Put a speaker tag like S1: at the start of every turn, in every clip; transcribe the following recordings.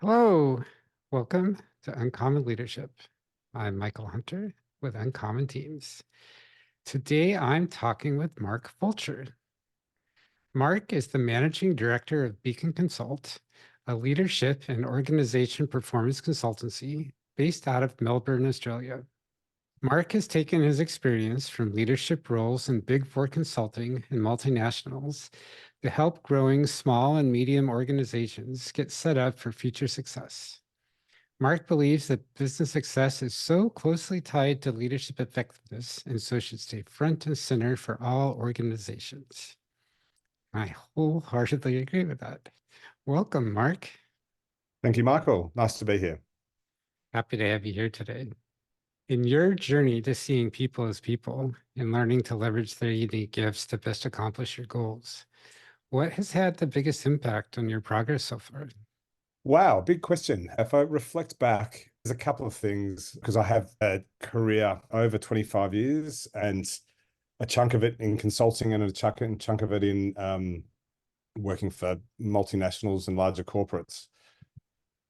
S1: Hello, welcome to Uncommon Leadership. I'm Michael Hunter with Uncommon Teams. Today I'm talking with Mark Fulcher. Mark is the managing director of Beacon Consult, a leadership and organization performance consultancy based out of Melbourne, Australia. Mark has taken his experience from leadership roles in Big Four consulting and multinationals to help growing small and medium organizations get set up for future success. Mark believes that business success is so closely tied to leadership effectiveness and so should stay front and center for all organizations. I wholeheartedly agree with that. Welcome, Mark.
S2: Thank you, Michael. Nice to be here.
S1: Happy to have you here today. In your journey to seeing people as people and learning to leverage their unique gifts to best accomplish your goals, what has had the biggest impact on your progress so far?
S2: Wow, big question. If I reflect back, there's a couple of things because I have a career over 25 years and a chunk of it in consulting and a chunk of it in working for multinationals and larger corporates.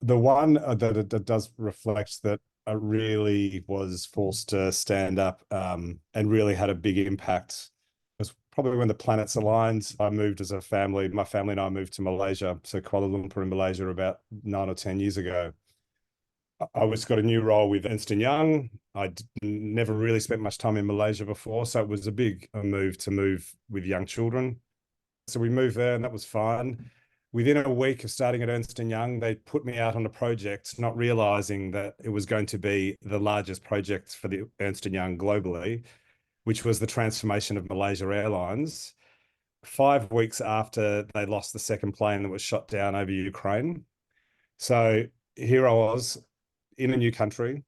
S2: The one that does reflect that I really was forced to stand up and really had a big impact was probably when the planets aligned. I moved as a family. My family and I moved to Malaysia, so Kuala Lumpur in Malaysia about 9 or 10 years ago. I was got a new role with Ernst & Young. I'd never really spent much time in Malaysia before, so it was a big move to move with young children. So we moved there and that was fine. Within a week of starting at Ernst & Young, they put me out on a project, not realizing that it was going to be the largest project for the Ernst & Young globally, which was the transformation of Malaysia Airlines, 5 weeks after they lost the second plane that was shot down over Ukraine. So here I was in a new country,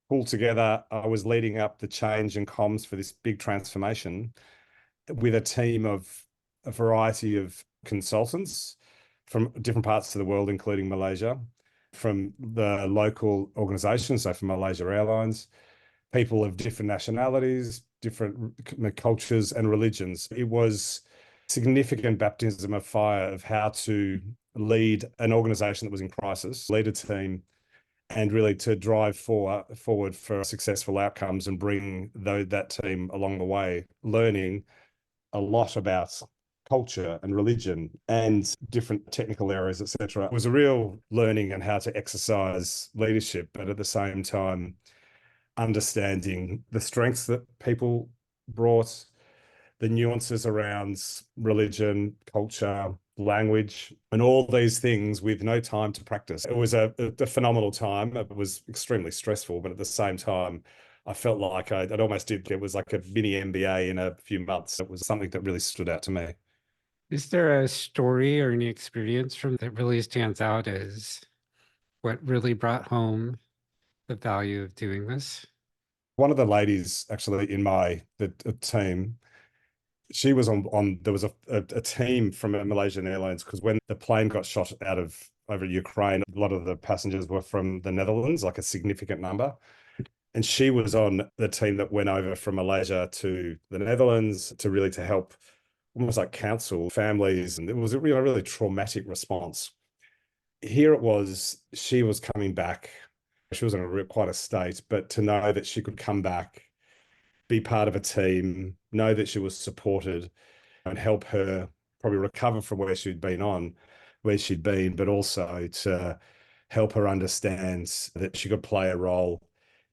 S2: pulled together. I was leading up the change and comms for this big transformation with a team of a variety of consultants from different parts of the world, including Malaysia, from the local organizations, so from Malaysia Airlines, people of different nationalities, different cultures and religions. It was significant baptism of fire of how to lead an organization that was in crisis, lead a team, and really to drive forward for successful outcomes and bring that team along the way, learning a lot about culture and religion and different technical areas, etc. It was a real learning on how to exercise leadership, but at the same time, understanding the strengths that people brought, the nuances around religion, culture, language, and all these things with no time to practice. It was a phenomenal time. It was extremely stressful, but at the same time, I felt like I'd almost did. It was like a mini MBA in a few months. It was something that really stood out to me.
S1: Is there a story or any experience from that really stands out as what really brought home the value of doing this?
S2: One of the ladies actually in the team, she was on there was a team from Malaysian Airlines, because when the plane got shot out of over Ukraine, a lot of the passengers were from the Netherlands, like a significant number. And she was on the team that went over from Malaysia to the Netherlands to help almost like counsel families. And it was a really traumatic response. Here it was, she was coming back. She was in quite a state, but to know that she could come back, be part of a team, know that she was supported and help her probably recover from where she'd been, but also to help her understand that she could play a role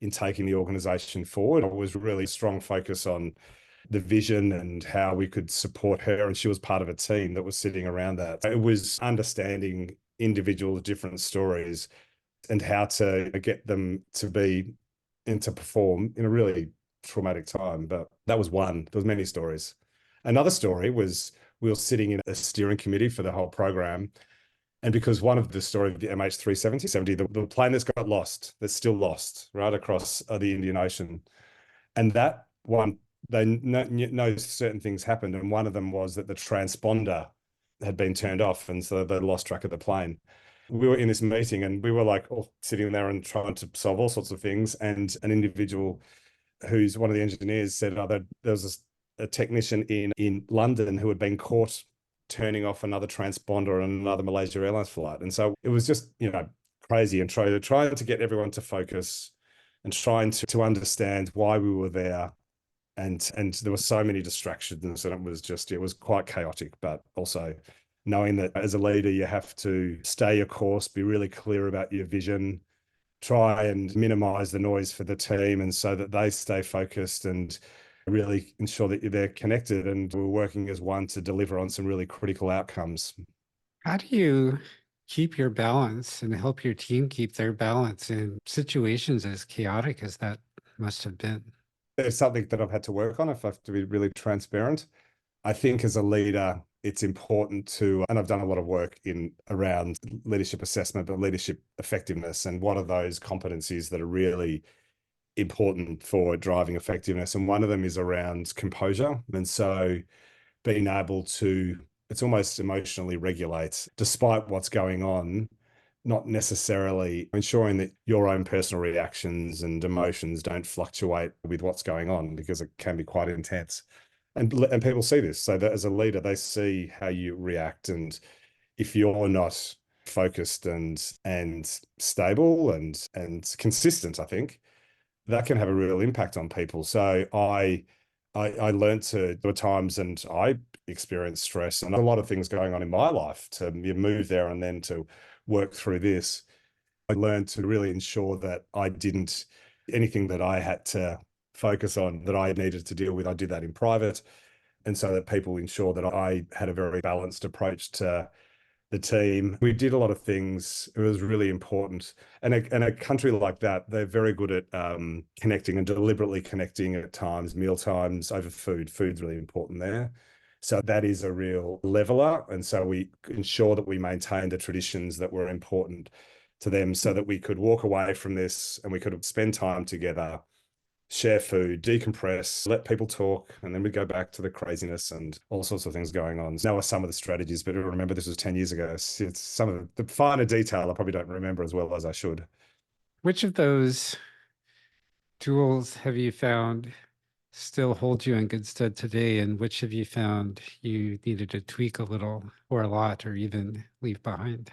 S2: in taking the organization forward. It was really strong focus on the vision and how we could support her. And she was part of a team that was sitting around that. It was understanding individuals' different stories and how to get them to be and to perform in a really traumatic time. But that was one. There was many stories. Another story was we were sitting in a steering committee for the whole program. And because one of the story of the MH370, the plane that's got lost, that's still lost right across the Indian Ocean. And that one, they know certain things happened. And one of them was that the transponder had been turned off. And so they lost track of the plane. We were in this meeting and we were like all sitting there and trying to solve all sorts of things. And an individual who's one of the engineers said, oh, there was a technician in London who had been caught turning off another transponder on another Malaysia Airlines flight. And so it was just, crazy, and trying to get everyone to focus and trying to understand why we were there. And there were so many distractions, and it was quite chaotic, but also knowing that as a leader, you have to stay your course, be really clear about your vision, try and minimize the noise for the team, and so that they stay focused and really ensure that they're connected and we're working as one to deliver on some really critical outcomes.
S1: How do you keep your balance and help your team keep their balance in situations as chaotic as that must have been?
S2: It's something that I've had to work on, if I have to be really transparent. I think as a leader, it's important to, and I've done a lot of work in around leadership assessment, but leadership effectiveness, and what are those competencies that are really important for driving effectiveness. And one of them is around composure. And so being able to, it's almost emotionally regulate despite what's going on, not necessarily ensuring that your own personal reactions and emotions don't fluctuate with what's going on, because it can be quite intense. And people see this, so that as a leader, they see how you react. And if you're not focused and stable and consistent, I think that can have a real impact on people. So I learned to, there were times, and I experienced stress and a lot of things going on in my life, to move there and then to work through this. I learned to really ensure that I didn't, anything that I had to focus on that I needed to deal with, I did that in private. And so that people ensure that I had a very balanced approach to the team. We did a lot of things. It was really important. And a country like that, they're very good at connecting and deliberately connecting at times, meal times over food. Food's really important there. So that is a real leveler. And so we ensure that we maintain the traditions that were important to them, so that we could walk away from this and we could spend time together, share food, decompress, let people talk, and then we go back to the craziness and all sorts of things going on. So now are some of the strategies, but remember, this was 10 years ago. It's some of the finer detail I probably don't remember as well as I should.
S1: Which of those tools have you found still hold you in good stead today? And which have you found you needed to tweak a little or a lot or even leave behind?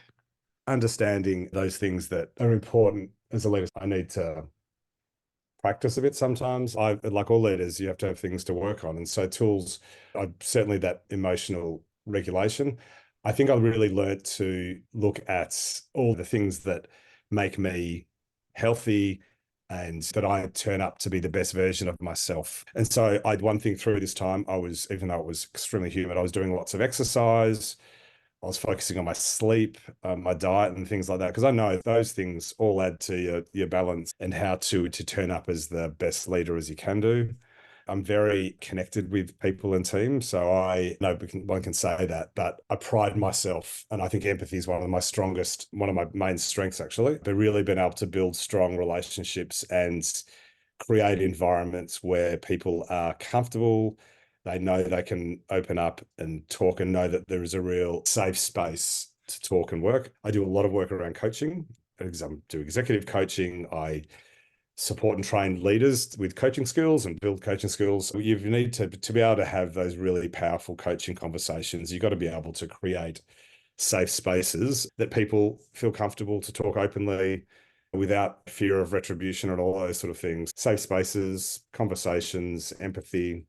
S2: Understanding those things that are important as a leader, I need to practice a bit sometimes. Like all leaders, you have to have things to work on. And so tools, certainly that emotional regulation. I think I really learned to look at all the things that make me healthy and that I turn up to be the best version of myself. And so one thing through this time, even though it was extremely humid, I was doing lots of exercise. I was focusing on my sleep, my diet, and things like that, because I know those things all add to your balance and how to turn up as the best leader as you can do. I'm very connected with people and teams, so I know one can say that, but I pride myself, and I think empathy is one of my main strengths, actually. But really being able to build strong relationships and create environments where people are comfortable, they know they can open up and talk, and know that there is a real safe space to talk and work. I do a lot of work around coaching. I do executive coaching. I support and train leaders with coaching skills and build coaching skills. You need to be able to have those really powerful coaching conversations. You've got to be able to create safe spaces that people feel comfortable to talk openly without fear of retribution and all those sort of things. Safe spaces, conversations, empathy,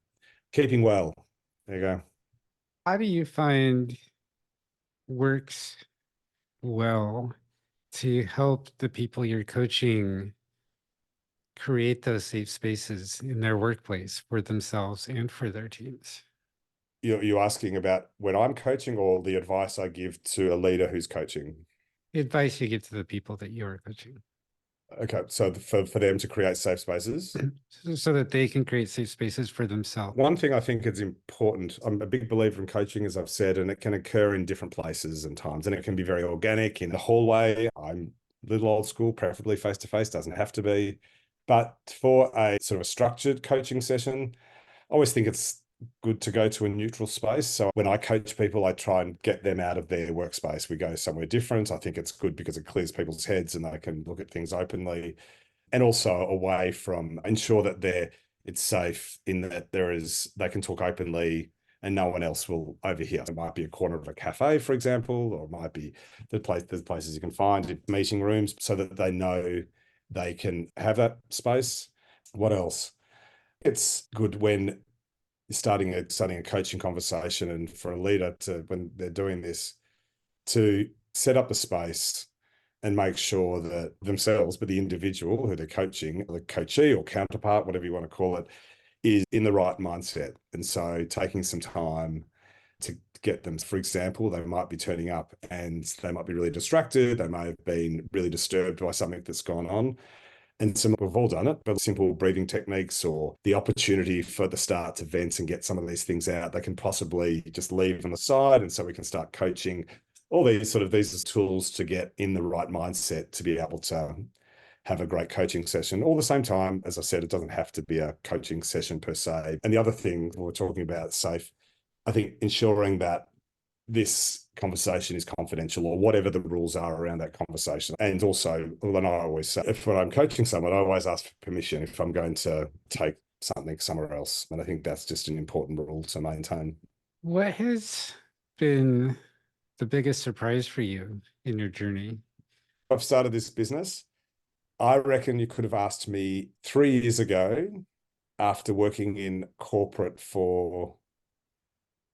S2: keeping well. There you go.
S1: How do you find works well to help the people you're coaching create those safe spaces in their workplace for themselves and for their teams?
S2: You're asking about when I'm coaching, or the advice I give to a leader who's coaching?
S1: The advice you give to the people that you're coaching
S2: Okay, so for them to create safe spaces.
S1: so that they can create safe spaces for themselves.
S2: One thing I think is important, I'm a big believer in coaching, as I've said, and it can occur in different places and times, and it can be very organic in the hallway. I'm a little old school, preferably face to face, doesn't have to be. But for a sort of a structured coaching session, I always think it's good to go to a neutral space. So when I coach people, I try and get them out of their workspace. We go somewhere different. I think it's good because it clears people's heads and they can look at things openly, and also away from, ensure that it's safe in that they can talk openly. and no one else will overhear. It might be a corner of a cafe, for example, or it might be there's places you can find meeting rooms so that they know they can have that space. What else? It's good when starting a coaching conversation, and for a leader to, when they're doing this, to set up the space and make sure that themselves, but the individual who they're coaching, the coachee or counterpart, whatever you want to call it, is in the right mindset. And so taking some time to get them, for example, they might be turning up and they might be really distracted. They may have been really disturbed by something that's gone on. And some, we've all done it, but simple breathing techniques or the opportunity for the start to vent and get some of these things out, they can possibly just leave on the side. And so we can start coaching all these these tools to get in the right mindset to be able to have a great coaching session. All the same time, as I said, it doesn't have to be a coaching session per se. And the other thing we're talking about, safe, I think ensuring that this conversation is confidential or whatever the rules are around that conversation. And also, when I always say, if when I'm coaching someone, I always ask for permission if I'm going to take something somewhere else. And I think that's just an important rule to maintain.
S1: What has been the biggest surprise for you in your journey?
S2: I've started this business. I reckon you could have asked me 3 years ago, after working in corporate for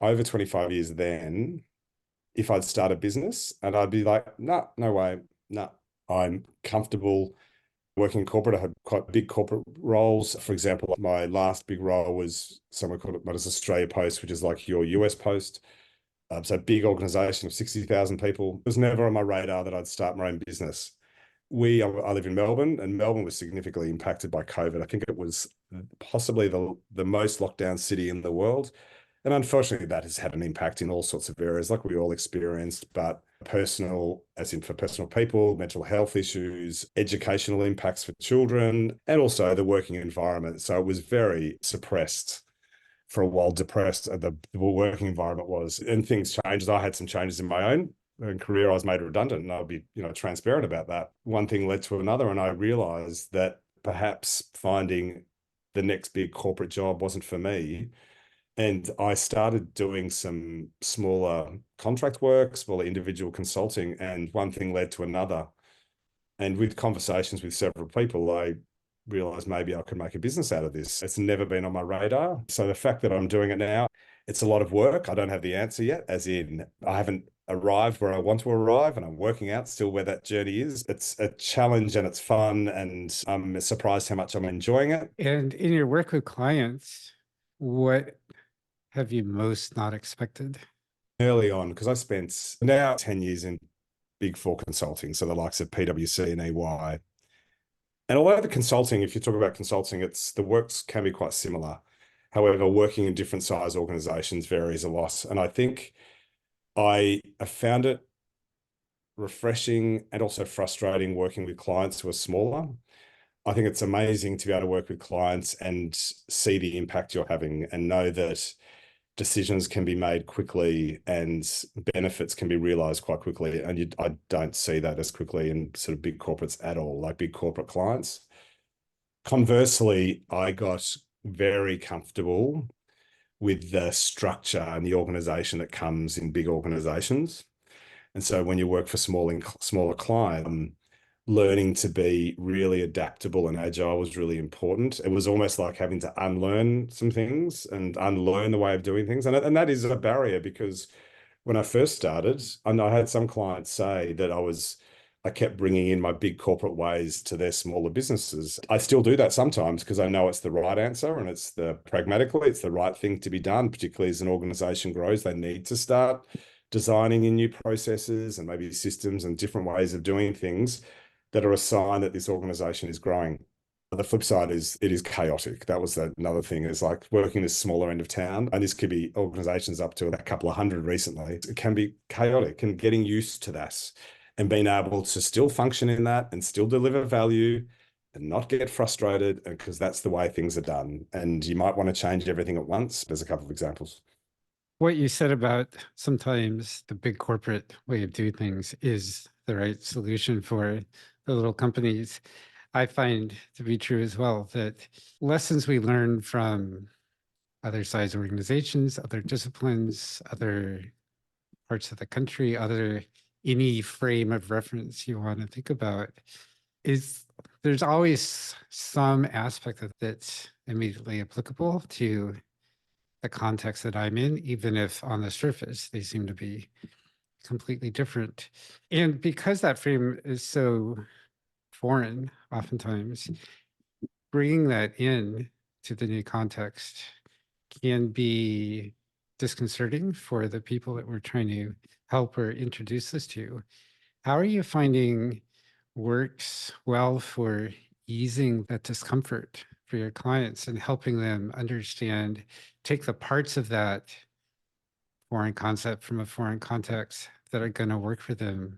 S2: over 25 years then, if I'd start a business, and I'd be like, no, no way, no. I'm comfortable working in corporate. I had quite big corporate roles. For example, my last big role was somewhere called Australia Post, which is like your US Post. So big organization of 60,000 people. It was never on my radar that I'd start my own business. I live in Melbourne, and Melbourne was significantly impacted by COVID. I think it was possibly the most locked down city in the world. And unfortunately, that has had an impact in all sorts of areas, like we all experienced, but personal, as in for personal people, mental health issues, educational impacts for children, and also the working environment. So it was very suppressed for a while, depressed. The working environment was, and things changed. I had some changes in my own career. I was made redundant, and I'll be, transparent about that. One thing led to another, and I realized that perhaps finding the next big corporate job wasn't for me. And I started doing some smaller contract work, smaller individual consulting, and one thing led to another. And with conversations with several people, I realized maybe I could make a business out of this. It's never been on my radar. So the fact that I'm doing it now, it's a lot of work. I don't have the answer yet, as in I haven't arrived where I want to arrive, and I'm working out still where that journey is. It's a challenge and it's fun, and I'm surprised how much I'm enjoying it.
S1: And in your work with clients, what have you most not expected?
S2: Early on, because I spent now 10 years in Big Four consulting, so the likes of PwC and EY. And although the consulting, if you talk about consulting, the works can be quite similar. However, working in different size organizations varies a lot. And I think I found it refreshing and also frustrating working with clients who are smaller. I think it's amazing to be able to work with clients and see the impact you're having and know that decisions can be made quickly and benefits can be realized quite quickly. And I don't see that as quickly in sort of big corporates at all, like big corporate clients. Conversely, I got very comfortable with the structure and the organization that comes in big organizations. And so when you work for smaller clients, learning to be really adaptable and agile was really important. It was almost like having to unlearn some things and unlearn the way of doing things. And that is a barrier, because when I first started, and I had some clients say that I kept bringing in my big corporate ways to their smaller businesses. I still do that sometimes because I know it's the right answer and it's pragmatically, it's the right thing to be done, particularly as an organization grows. They need to start designing in new processes and maybe systems and different ways of doing things that are a sign that this organization is growing. The flip side is it is chaotic. That was another thing, is like working this smaller end of town, and this could be organizations up to a couple of hundred recently. It can be chaotic, and getting used to that and being able to still function in that and still deliver value and not get frustrated, because that's the way things are done. And you might want to change everything at once. There's a couple of examples.
S1: What you said about sometimes the big corporate way of doing things is the right solution for the little companies. I find to be true as well, that lessons we learn from other size organizations, other disciplines, other parts of the country, other any frame of reference you want to think about, is there's always some aspect of that's immediately applicable to the context that I'm in, even if on the surface they seem to be completely different. And because that frame is so foreign, oftentimes bringing that in to the new context can be disconcerting for the people that we're trying to help or introduce this to. How are you finding works well for easing that discomfort for your clients and helping them understand, take the parts of that foreign concept from a foreign context that are going to work for them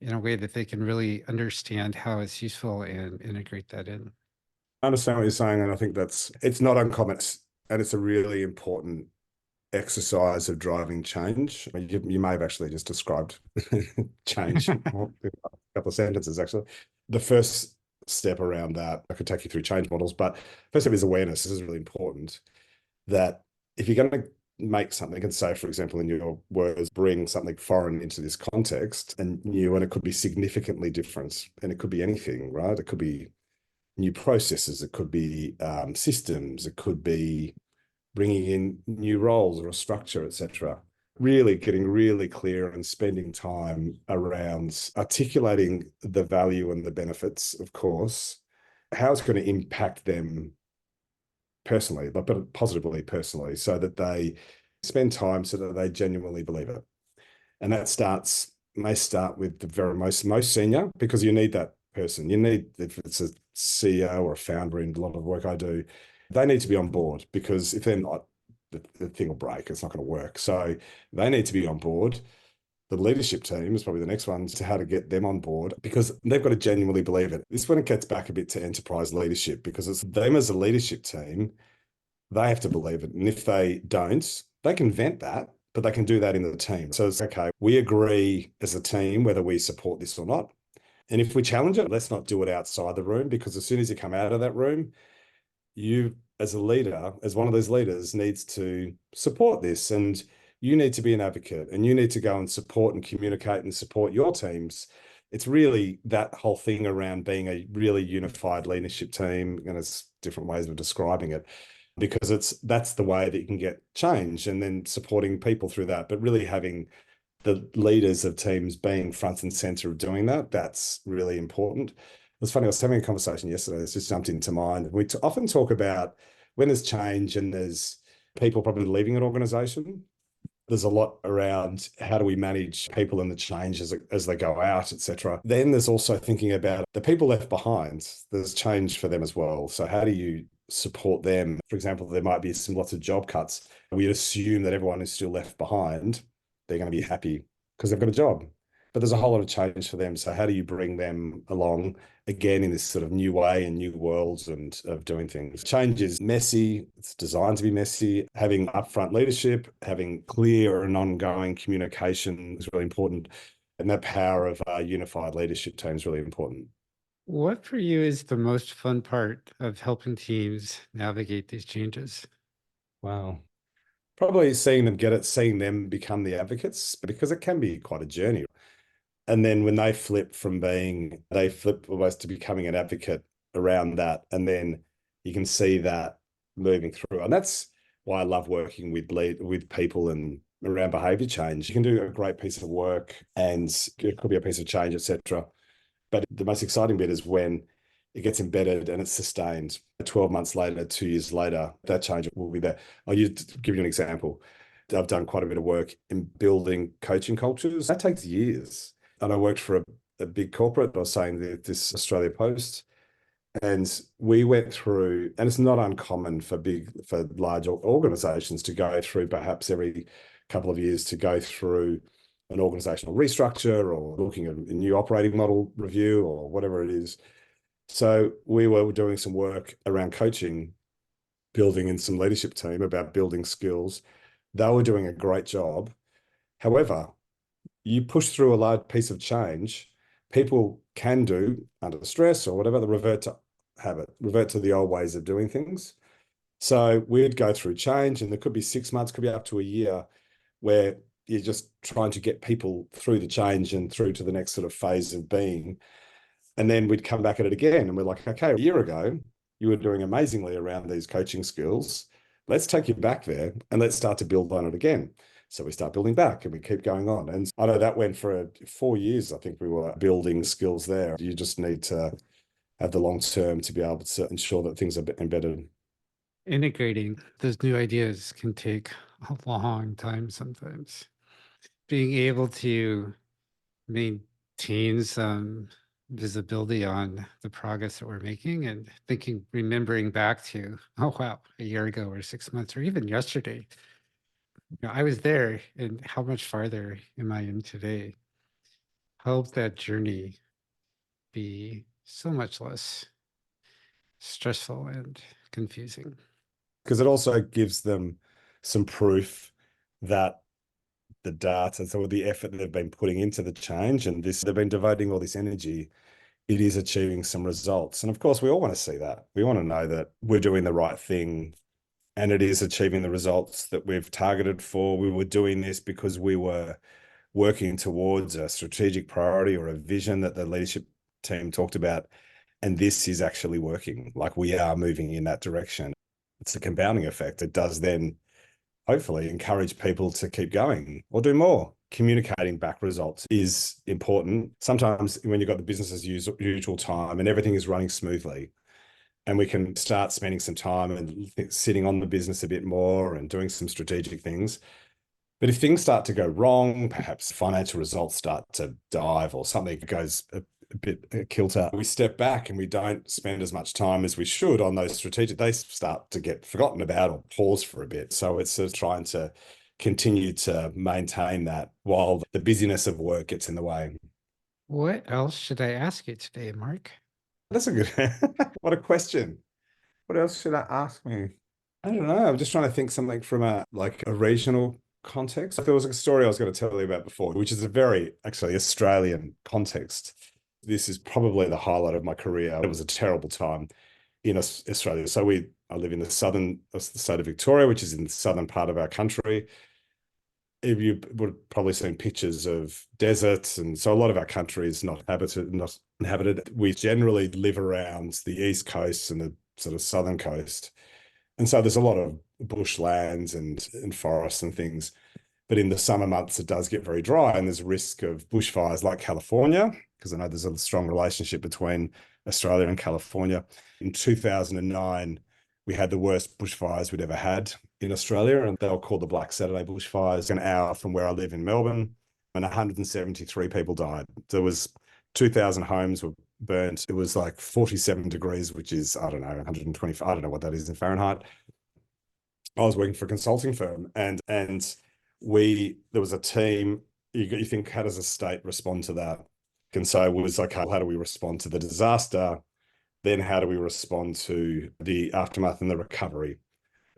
S1: in a way that they can really understand how it's useful and integrate that in?
S2: I understand what you're saying, and I think it's not uncommon, and it's a really important exercise of driving change. I mean, you may have actually just described change in a couple of sentences, actually. The first step around that, I could take you through change models, but first step is awareness. This is really important, that if you're going to make something and say, for example, in your words, bring something foreign into this context and new, and it could be significantly different, and it could be anything, right? It could be new processes, it could be systems, it could be bringing in new roles or a structure, etc. Really getting really clear and spending time around articulating the value and the benefits, of course, how it's going to impact them personally, but positively personally, so that they spend time so that they genuinely believe it. And that may start with the very most senior, because you need that person. You need, if it's a CEO or a founder in a lot of work I do, they need to be on board, because if they're not, the thing will break. It's not going to work. So they need to be on board. The leadership team is probably the next one to how to get them on board, because they've got to genuinely believe it. This is when it gets back a bit to enterprise leadership, because it's them as a leadership team. They have to believe it. And if they don't, they can vent that, but they can do that in the team. So it's okay. We agree as a team whether we support this or not. And if we challenge it, let's not do it outside the room, because as soon as you come out of that room, you as a leader, as one of those leaders, needs to support this. And you need to be an advocate, and you need to go and support and communicate and support your teams. It's really that whole thing around being a really unified leadership team, and there's different ways of describing it, because that's the way that you can get change, and then supporting people through that, but really having the leaders of teams being front and center of doing that, that's really important. It was funny, I was having a conversation yesterday that's just jumped into mind. We often talk about when there's change and there's people probably leaving an organization, there's a lot around how do we manage people and the change as they go out, etc. Then there's also thinking about the people left behind. There's change for them as well. So how do you support them? For example, there might be lots of job cuts. We assume that everyone is still left behind, they're going to be happy because they've got a job. But there's a whole lot of change for them. So how do you bring them along again in this sort of new way and new worlds and of doing things? Change is messy. It's designed to be messy. Having upfront leadership, having clear and ongoing communication is really important. And the power of a unified leadership team is really important.
S1: What for you is the most fun part of helping teams navigate these changes?
S2: Wow. Probably seeing them get it, seeing them become the advocates, because it can be quite a journey. And then when they flip almost to becoming an advocate around that. And then you can see that moving through. And that's why I love working with people and around behavior change. You can do a great piece of work and it could be a piece of change, etc. But the most exciting bit is when it gets embedded and it's sustained. 12 months later, 2 years later, that change will be there. Give you an example. I've done quite a bit of work in building coaching cultures. That takes years. And I worked for a big corporate. I was saying this Australia Post, and we went through, and it's not uncommon for large organizations to go through perhaps every couple of years to go through an organizational restructure or looking at a new operating model review or whatever it is. So we were doing some work around coaching, building in some leadership team about building skills. They were doing a great job. However, you push through a large piece of change, people can do under stress or whatever, they revert to habit, revert to the old ways of doing things. So we'd go through change, and there could be 6 months, could be up to a year, where you're just trying to get people through the change and through to the next sort of phase of being. And then we'd come back at it again, and we're like, okay, a year ago, you were doing amazingly around these coaching skills. Let's take you back there and let's start to build on it again. So we start building back and we keep going on. And I know that went for 4 years. I think we were building skills there. You just need to have the long term to be able to ensure that things are embedded.
S1: Integrating those new ideas can take a long time sometimes. Being able to maintain some visibility on the progress that we're making and thinking, remembering back to, oh, wow, a year ago or 6 months or even yesterday, I was there, and how much farther am I in today? Help that journey be so much less stressful and confusing.
S2: Because it also gives them some proof that the data, so the effort they've been putting into the change and this, they've been devoting all this energy, it is achieving some results. And of course, we all want to see that. We want to know that we're doing the right thing and it is achieving the results that we've targeted for. We were doing this because we were working towards a strategic priority or a vision that the leadership team talked about. And this is actually working. Like, we are moving in that direction. It's a compounding effect. It does then hopefully encourage people to keep going or do more. Communicating back results is important. Sometimes when you've got the business as usual time and everything is running smoothly, and we can start spending some time and sitting on the business a bit more and doing some strategic things. But if things start to go wrong, perhaps financial results start to dive or something goes a bit kilter, we step back and we don't spend as much time as we should on those strategic, they start to get forgotten about or pause for a bit. So it's sort of trying to continue to maintain that while the busyness of work gets in the way.
S1: What else should I ask you today, Mark?
S2: That's a good, what a question. What else should I ask me? I don't know. I'm just trying to think something from a regional context. There was a story I was going to tell you about before, which is a very actually Australian context. This is probably the highlight of my career. It was a terrible time in Australia. So I live in the state of Victoria, which is in the southern part of our country. If you would have probably seen pictures of deserts, and so a lot of our country is not inhabited. We generally live around the east coast and the sort of southern coast. And so there's a lot of bushlands and forests and things. But in the summer months, it does get very dry and there's a risk of bushfires like California, because I know there's a strong relationship between Australia and California. In 2009, we had the worst bushfires we'd ever had in Australia, and they were called the Black Saturday bushfires, an hour from where I live in Melbourne, and 173 people died. There was 2,000 homes were burnt. It was like 47 degrees, which is, I don't know, 125, I don't know what that is in Fahrenheit. I was working for a consulting firm, and there was a team. You think, how does a state respond to that? And so it was like, how do we respond to the disaster? Then how do we respond to the aftermath and the recovery?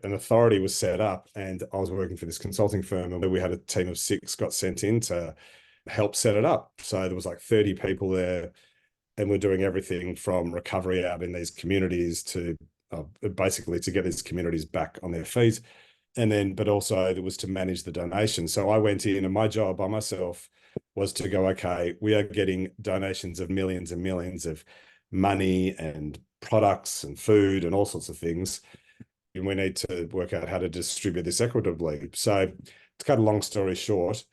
S2: An authority was set up, and I was working for this consulting firm, and we had a team of 6 got sent in to help set it up. So there was like 30 people there, and we're doing everything from recovery out in these communities to basically to get these communities back on their feet. And then, but also it was to manage the donation. So I went in, and my job by myself was to go, okay, we are getting donations of millions and millions of money and products and food and all sorts of things. And we need to work out how to distribute this equitably. So to cut a long story short,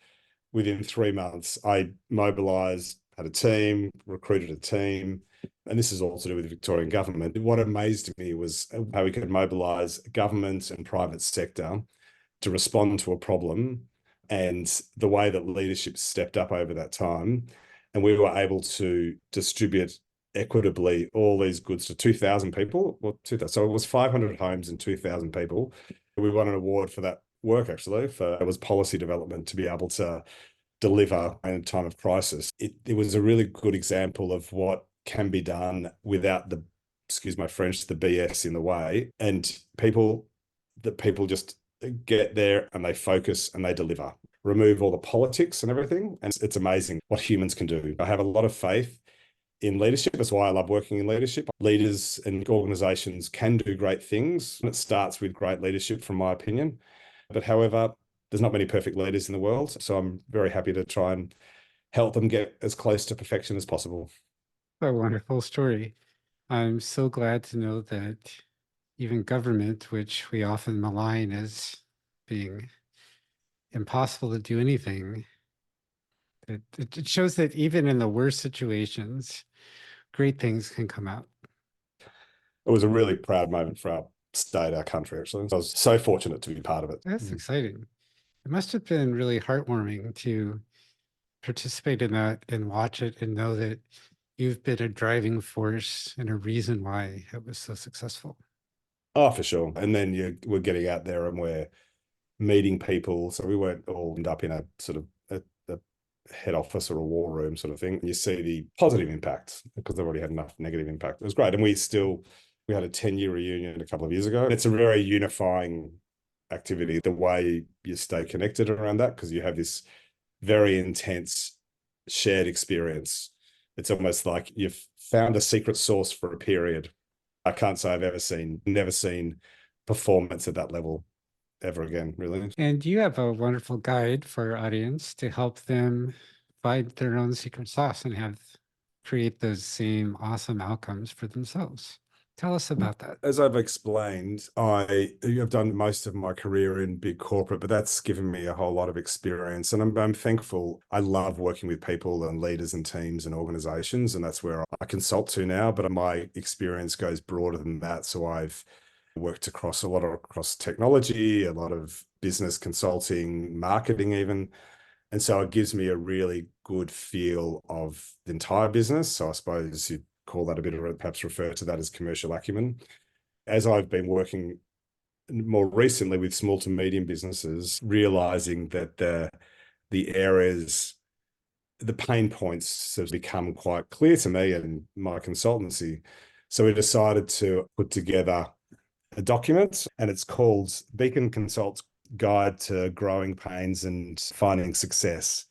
S2: within 3 months, I mobilized, had a team, recruited a team, and this is all to do with the Victorian government. What amazed me was how we could mobilize government and private sector to respond to a problem, and the way that leadership stepped up over that time. And we were able to distribute equitably all these goods to 2,000 people. Well, 2,000. So it was 500 homes and 2,000 people. We won an award for that work, actually. It was policy development to be able to deliver in a time of crisis. It was a really good example of what can be done without the, excuse my French, the BS in the way. And people just get there and they focus and they deliver. Remove all the politics and everything. And it's amazing what humans can do. I have a lot of faith in leadership. That's why I love working in leadership. Leaders and organizations can do great things. And it starts with great leadership, from my opinion. But however, there's not many perfect leaders in the world. So I'm very happy to try and help them get as close to perfection as possible.
S1: A wonderful story. I'm so glad to know that even government, which we often malign as being impossible to do anything, it shows that even in the worst situations, great things can come out.
S2: It was a really proud moment for our state, our country, actually. I was so fortunate to be part of it.
S1: That's exciting. It must have been really heartwarming to participate in that and watch it and know that you've been a driving force and a reason why it was so successful.
S2: Oh, for sure. And then we're getting out there and we're meeting people. So we weren't all end up in a sort of a head office or a war room sort of thing. You see the positive impact because they've already had enough negative impact. It was great. And we had a 10-year reunion a couple of years ago. It's a very unifying activity, the way you stay connected around that, because you have this very intense shared experience. It's almost like you've found a secret sauce for a period. I can't say I've never seen performance at that level ever again, really.
S1: And you have a wonderful guide for our audience to help them find their own secret sauce and have create those same awesome outcomes for themselves. Tell us about that.
S2: As I've explained, I've done most of my career in big corporate, but that's given me a whole lot of experience. And I'm thankful. I love working with people and leaders and teams and organizations. And that's where I consult to now. But my experience goes broader than that. So I've worked across technology, a lot of business consulting, marketing even. And so it gives me a really good feel of the entire business. So I suppose you'd call that a bit of, perhaps refer to that as commercial acumen. As I've been working more recently with small to medium businesses, realizing that the areas, the pain points have become quite clear to me and my consultancy. So we decided to put together a document, and it's called Beacon Consult's Guide to Growing Pains and Finding Success,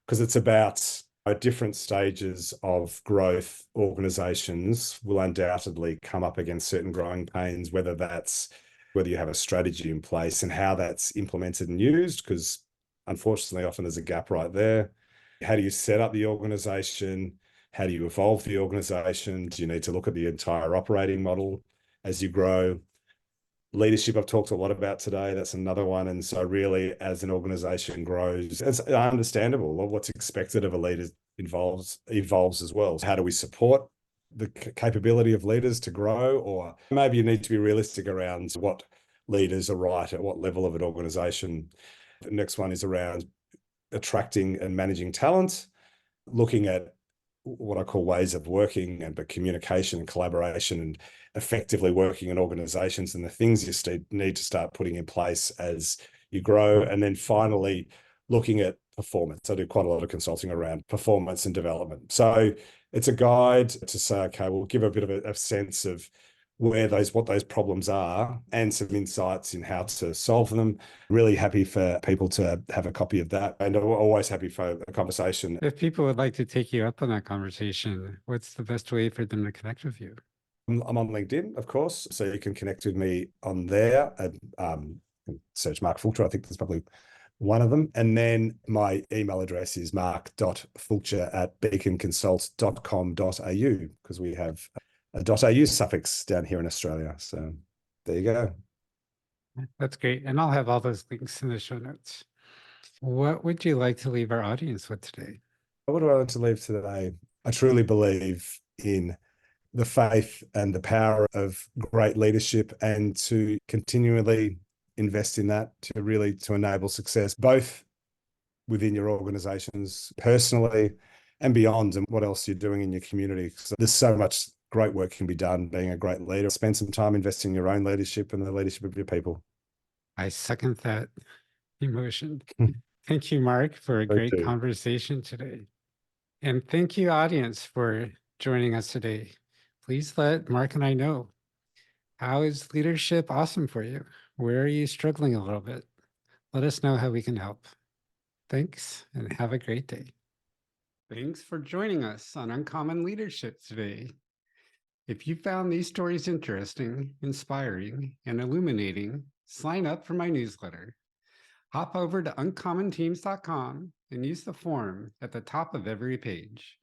S2: because it's about at different stages of growth. Organizations will undoubtedly come up against certain growing pains, whether you have a strategy in place and how that's implemented and used, because unfortunately often there's a gap right there. How do you set up the organization? How do you evolve the organization? Do you need to look at the entire operating model as you grow? Leadership, I've talked a lot about today. That's another one. And so really, as an organization grows, it's understandable what's expected of a leader evolves as well. So how do we support the capability of leaders to grow? Or maybe you need to be realistic around what leaders are right at what level of an organization. The next one is around attracting and managing talent, looking at what I call ways of working and but communication and collaboration and effectively working in organizations and the things you need to start putting in place as you grow. And then finally, looking at performance. I do quite a lot of consulting around performance and development. So it's a guide to say, okay, we'll give a bit of a sense of what those problems are and some insights in how to solve them. Really happy for people to have a copy of that, and always happy for a conversation.
S1: If people would like to take you up on that conversation, what's the best way for them to connect with you?
S2: I'm on LinkedIn, of course, so you can connect with me on there. Search Mark Fulcher. I think there's probably one of them. And then my email address is mark.fulcher@beaconconsult.com.au, because we have a .au suffix down here in Australia. So there you go.
S1: That's great. And I'll have all those links in the show notes. What would you like to leave our audience with today?
S2: What do I want to leave today? I truly believe in the faith and the power of great leadership, and to continually invest in that to enable success, both within your organizations personally and beyond, and what else you're doing in your community. So there's so much great work can be done being a great leader. Spend some time investing in your own leadership and the leadership of your people.
S1: I second that emotion. Thank you, Mark, for a great
S2: Okay.
S1: conversation today. And thank you, audience, for joining us today. Please let Mark and I know, how is leadership awesome for you? Where are you struggling a little bit? Let us know how we can help. Thanks and have a great day. Thanks for joining us on Uncommon Leadership today. If you found these stories interesting, inspiring, and illuminating, sign up for my newsletter. Hop over to uncommonteams.com and use the form at the top of every page.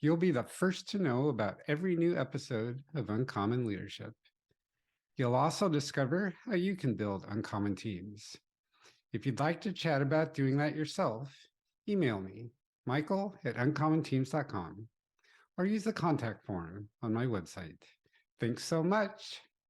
S1: You'll be the first to know about every new episode of Uncommon Leadership. You'll also discover how you can build uncommon teams. If you'd like to chat about doing that yourself, email me, michael@uncommonteams.com, or use the contact form on my website. Thanks so much.